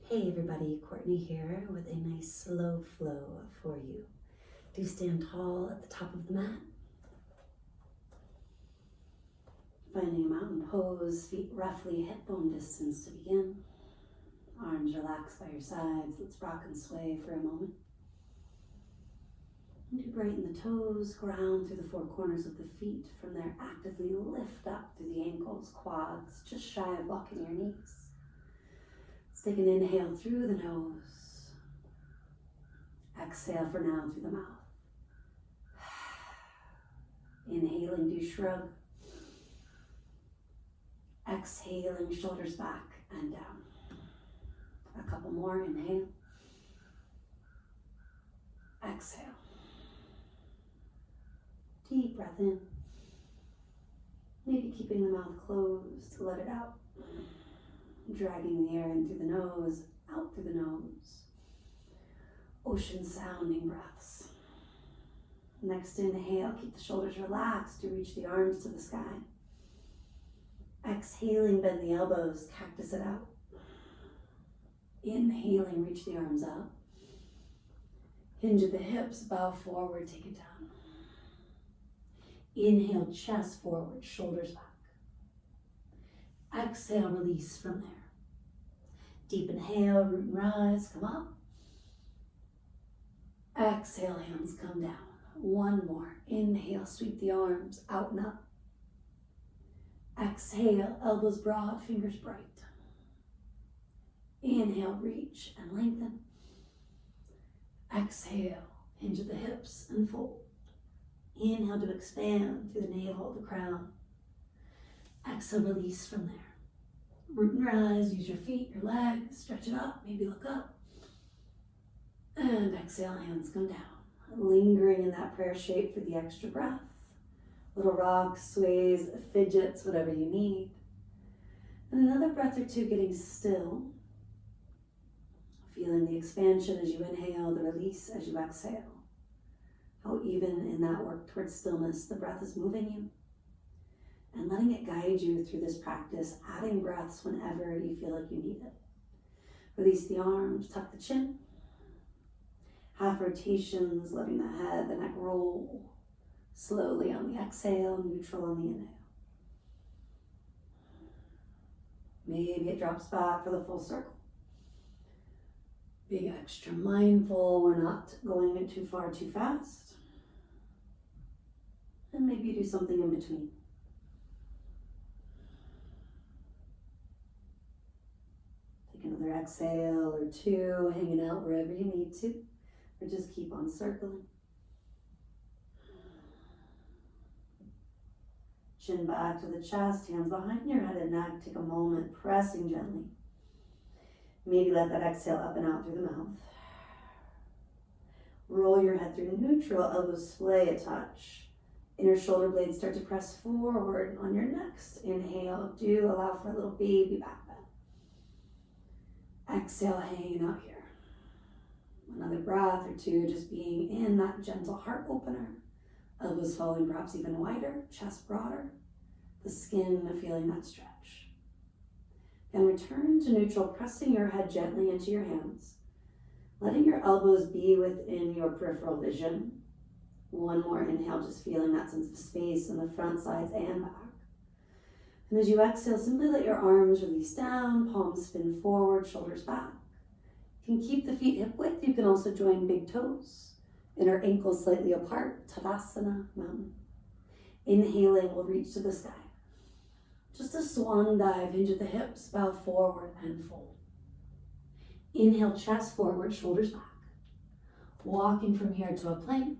Hey everybody, Courtney here with a nice slow flow for you. Do stand tall at the top of the mat. Finding a mountain pose, feet roughly hip bone distance to begin. Arms relaxed by your sides. Let's rock and sway for a moment. And do brighten the toes, ground through the four corners of the feet. From there, actively lift up through the ankles, quads, just shy of blocking your knees. Let's take an inhale through the nose. Exhale for now through the mouth. Inhaling, do shrug. Exhaling, shoulders back and down. A couple more, inhale. Exhale. Deep breath in. Maybe keeping the mouth closed to let it out. Dragging the air in through the nose, out through the nose. Ocean sounding breaths. Next inhale, keep the shoulders relaxed to reach the arms to the sky. Exhaling, bend the elbows, cactus it out. Inhaling, reach the arms up. Hinge at the hips, bow forward, take it down. Inhale, chest forward, shoulders back. Exhale, release from there. Deep inhale, root and rise, come up. Exhale, hands come down. One more. Inhale, sweep the arms out and up. Exhale, elbows broad, fingers bright. Inhale, reach and lengthen. Exhale, hinge at the hips and fold. Inhale to expand through the navel, the crown. Exhale, release from there. Root and rise, use your feet, your legs, stretch it up, maybe look up. And exhale, hands come down. Lingering in that prayer shape for the extra breath. Little rocks, sways, fidgets, whatever you need. And another breath or two getting still. Feeling the expansion as you inhale, the release as you exhale. How even in that work towards stillness, the breath is moving you. And letting it guide you through this practice, adding breaths whenever you feel like you need it. Release the arms, tuck the chin. Half rotations, letting the head, the neck roll. Slowly on the exhale, neutral on the inhale. Maybe it drops back for the full circle. Being extra mindful, we're not going it too far, too fast. And maybe you do something in between. Take another exhale or two, hanging out wherever you need to, or just keep on circling. Chin back to the chest, hands behind your head and neck. Take a moment, pressing gently. Maybe let that exhale up and out through the mouth. Roll your head through neutral, elbows splay a touch. Inner shoulder blades start to press forward on your next inhale. Do allow for a little baby back bend. Exhale, hanging out here. Another breath or two, just being in that gentle heart opener. Elbows falling perhaps even wider, chest broader. The skin feeling that stretch. And return to neutral, pressing your head gently into your hands. Letting your elbows be within your peripheral vision. One more inhale, just feeling that sense of space in the front, sides, and back. And as you exhale, simply let your arms release down, palms spin forward, shoulders back. You can keep the feet hip width. You can also join big toes. Inner ankles slightly apart, Tadasana, mountain. Inhaling, we'll reach to the sky. Just a swan dive, hinge at the hips, bow forward and fold. Inhale, chest forward, shoulders back. Walking from here to a plank.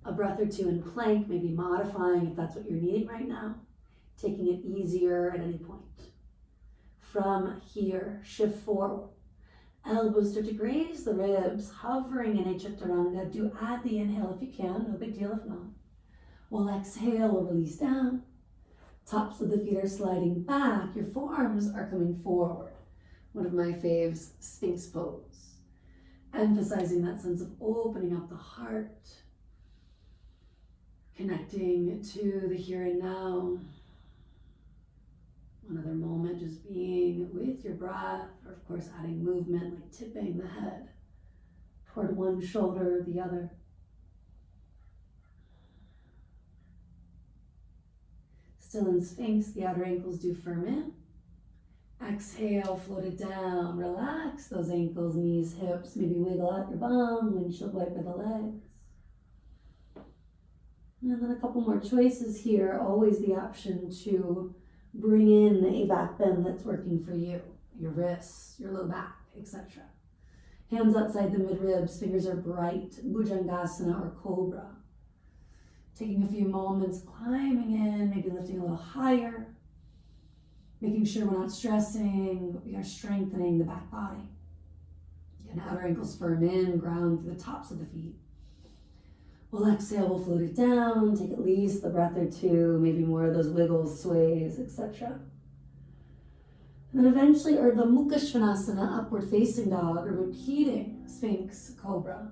A breath or two in plank, maybe modifying if that's what you're needing right now. Taking it easier at any point. From here, shift forward. Elbows start to graze the ribs, hovering in a chaturanga. Do add the inhale if you can, no big deal if not. We'll exhale, we'll release down. Tops of the feet are sliding back. Your forearms are coming forward. One of my faves, Sphinx pose. Emphasizing that sense of opening up the heart. Connecting to the here and now. Another moment just being with with your breath, or of course adding movement like tipping the head toward one shoulder or the other. Still in Sphinx, the outer ankles do firm in. Exhale, float it down. Relax those ankles, knees, hips. Maybe wiggle out your bum, windshield wiper the legs. And then a couple more choices here. Always the option to bring in a back bend that's working for you. Your wrists, your low back, etc. Hands outside the mid-ribs, fingers are bright. Bhujangasana or cobra. Taking a few moments, climbing in, maybe lifting a little higher. Making sure we're not stressing, but we are strengthening the back body. Again, outer ankles firm in, ground through the tops of the feet. We'll exhale, we'll float it down, take at least a breath or two, maybe more of those wiggles, sways, etc. And then eventually Urdhva Mukha Svanasana, upward facing dog, or repeating Sphinx, Cobra.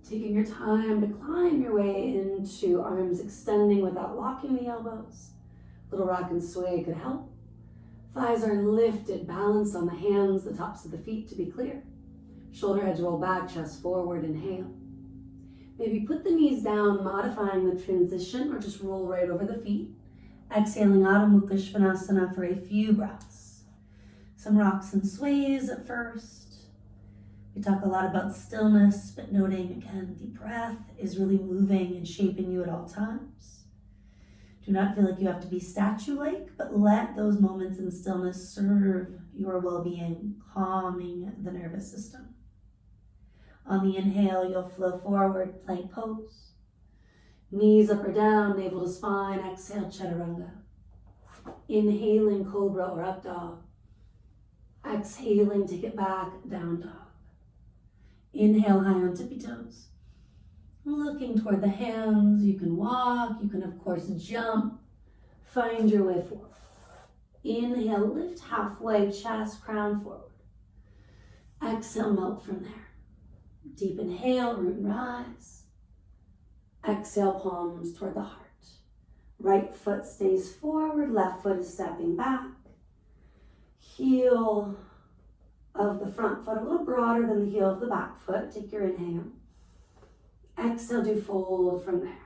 Taking your time to climb your way into arms extending without locking the elbows. Little rock and sway could help. Thighs are lifted, balanced on the hands, the tops of the feet to be clear. Shoulder heads roll back, chest forward, inhale. Maybe put the knees down, modifying the transition, or just roll right over the feet. Exhaling Adho Mukha Svanasana for a few breaths. Some rocks and sways at first. We talk a lot about stillness, but noting again, the breath is really moving and shaping you at all times. Do not feel like you have to be statue-like, but let those moments in stillness serve your well-being, calming the nervous system. On the inhale, you'll flow forward, plank pose. Knees up or down, navel to spine. Exhale, chaturanga. Inhaling, cobra or up dog. Exhaling, take it back, down dog. Inhale, high on tippy toes. Looking toward the hands, you can walk, you can of course jump, find your way forward. Inhale, lift halfway, chest, crown forward. Exhale, melt from there. Deep inhale, root and rise. Exhale, palms toward the heart. Right foot stays forward, left foot is stepping back. Heel of the front foot a little broader than the heel of the back foot. Take your inhale. Exhale, do fold from there.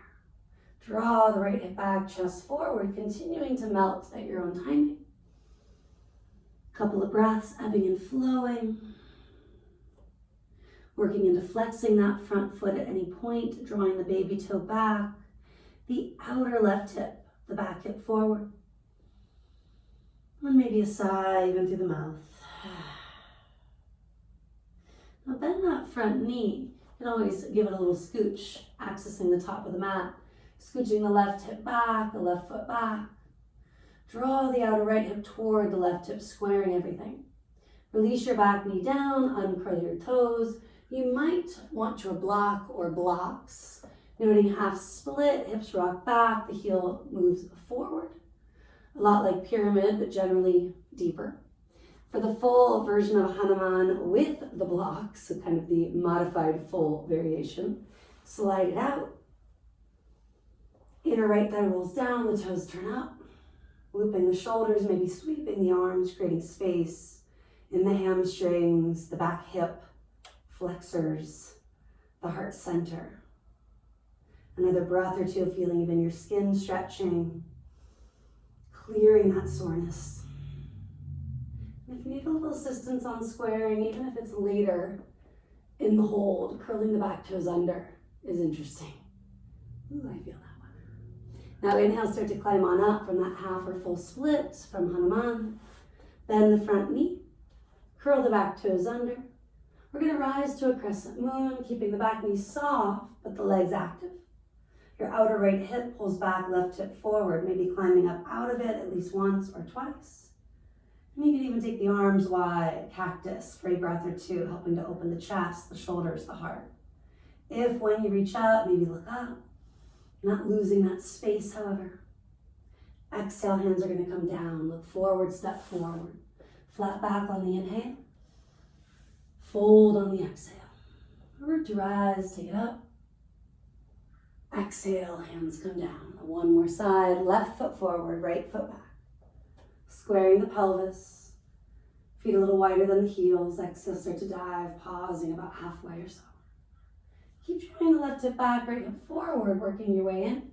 Draw the right hip back, chest forward, continuing to melt at your own timing. Couple of breaths, ebbing and flowing. Working into flexing that front foot at any point, drawing the baby toe back, the outer left hip, the back hip forward. And maybe a sigh even through the mouth. Now bend that front knee. You can always give it a little scooch, accessing the top of the mat. Scooching the left hip back, the left foot back. Draw the outer right hip toward the left hip, squaring everything. Release your back knee down, uncurl your toes. You might want your block or blocks. Noting half split, hips rock back, the heel moves forward. A lot like pyramid, but generally deeper. For the full version of Hanuman with the blocks, so kind of the modified full variation, slide it out. Inner right thigh rolls down, the toes turn up. Looping the shoulders, maybe sweeping the arms, creating space in the hamstrings, the back hip, flexors, the heart center. Another breath or two, feeling even your skin stretching, clearing that soreness. And if you need a little assistance on squaring, even if it's later in the hold, curling the back toes under is interesting. Ooh, I feel that one. Now inhale, start to climb on up from that half or full split from Hanuman. Bend the front knee, curl the back toes under. We're gonna rise to a crescent moon, keeping the back knee soft, but the legs active. Your outer right hip pulls back, left hip forward, maybe climbing up out of it at least once or twice. And you can even take the arms wide, cactus, for a breath or two, helping to open the chest, the shoulders, the heart. If when you reach up, maybe look up, not losing that space, however. Exhale, hands are gonna come down, look forward, step forward. Flat back on the inhale, fold on the exhale. Root to rise, take it up. Exhale, hands come down. One more side, left foot forward, right foot back. Squaring the pelvis. Feet a little wider than the heels. Exhale, start to dive, pausing about halfway or so. Keep trying to lift it back, right hip forward, working your way in.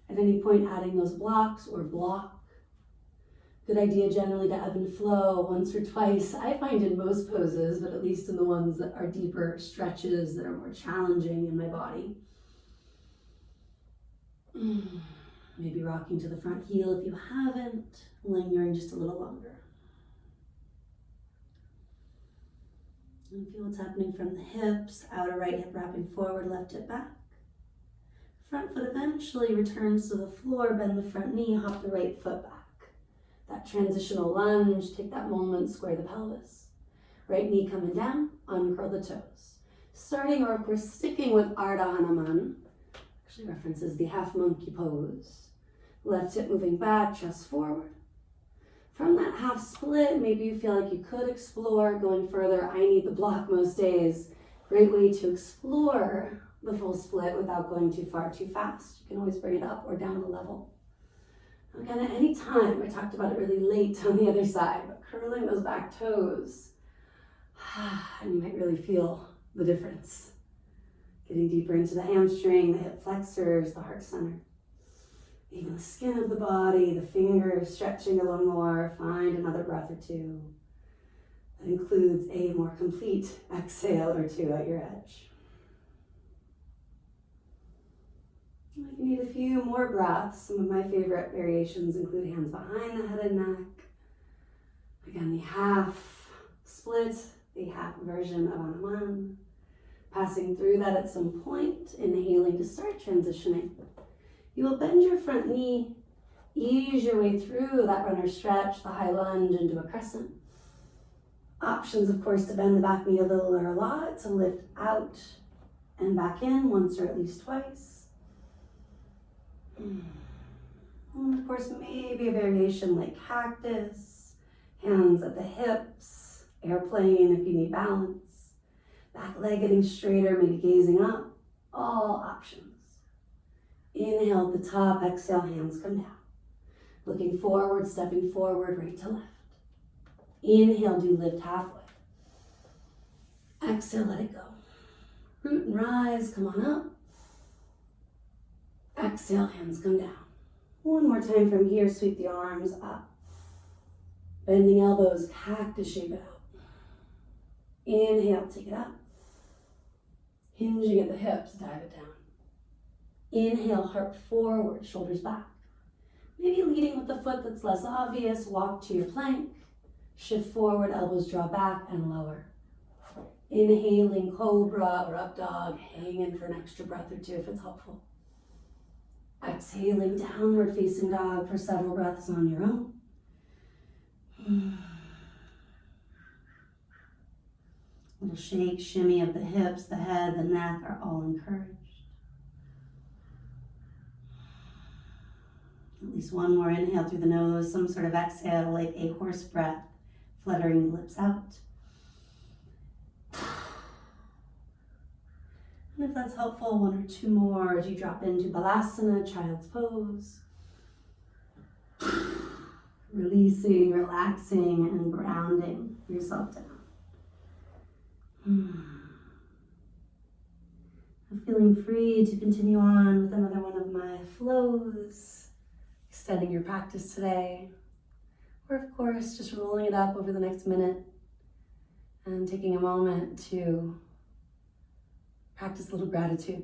At any point, adding those blocks or block. Good idea generally to ebb and flow once or twice. I find in most poses, but at least in the ones that are deeper stretches that are more challenging in my body. Maybe rocking to the front heel if you haven't, lingering just a little longer. And feel what's happening from the hips, outer right hip wrapping forward, left hip back. Front foot eventually returns to the floor, bend the front knee, hop the right foot back. That transitional lunge, take that moment, square the pelvis. Right knee coming down, uncurl the toes. Starting, or of course sticking with Ardha Hanuman, actually references the half monkey pose. Left hip moving back, chest forward. From that half split, maybe you feel like you could explore going further. I need the block most days. Great way to explore the full split without going too far, too fast. You can always bring it up or down a level. Again, at any time, I talked about it really late on the other side, but curling those back toes, and you might really feel the difference. Getting deeper into the hamstring, the hip flexors, the heart center. Even the skin of the body, the fingers stretching a little more. Find another breath or two. That includes a more complete exhale or two at your edge. If you need a few more breaths, some of my favorite variations include hands behind the head and neck. Again, the half split, the half version of Hanuman. Passing through that at some point, inhaling to start transitioning. You will bend your front knee, ease your way through that runner stretch, the high lunge into a crescent. Options, of course, to bend the back knee a little or a lot, to lift out and back in once or at least twice. And of course, maybe a variation like cactus, hands at the hips, airplane if you need balance, back leg getting straighter, maybe gazing up, all options. Inhale at the top, exhale, hands come down. Looking forward, stepping forward, right to left. Inhale, do lift halfway. Exhale, let it go. Root and rise, come on up. Exhale, hands come down. One more time from here, sweep the arms up. Bending elbows, cactus shape it out. Inhale, take it up. Hinging at the hips, dive it down. Inhale, heart forward, shoulders back. Maybe leading with the foot that's less obvious, walk to your plank. Shift forward, elbows draw back and lower. Inhaling cobra or up dog, hang in for an extra breath or two if it's helpful. Exhaling downward facing dog for several breaths on your own. Little shake, shimmy of the hips, the head, the neck are all encouraged. At least one more inhale through the nose, some sort of exhale like a horse breath, fluttering the lips out. And if that's helpful, one or two more as you drop into Balasana, child's pose. Releasing, relaxing, and grounding yourself down. I'm feeling free to continue on with another one of my flows, extending your practice today, or of course, just rolling it up over the next minute and taking a moment to practice a little gratitude.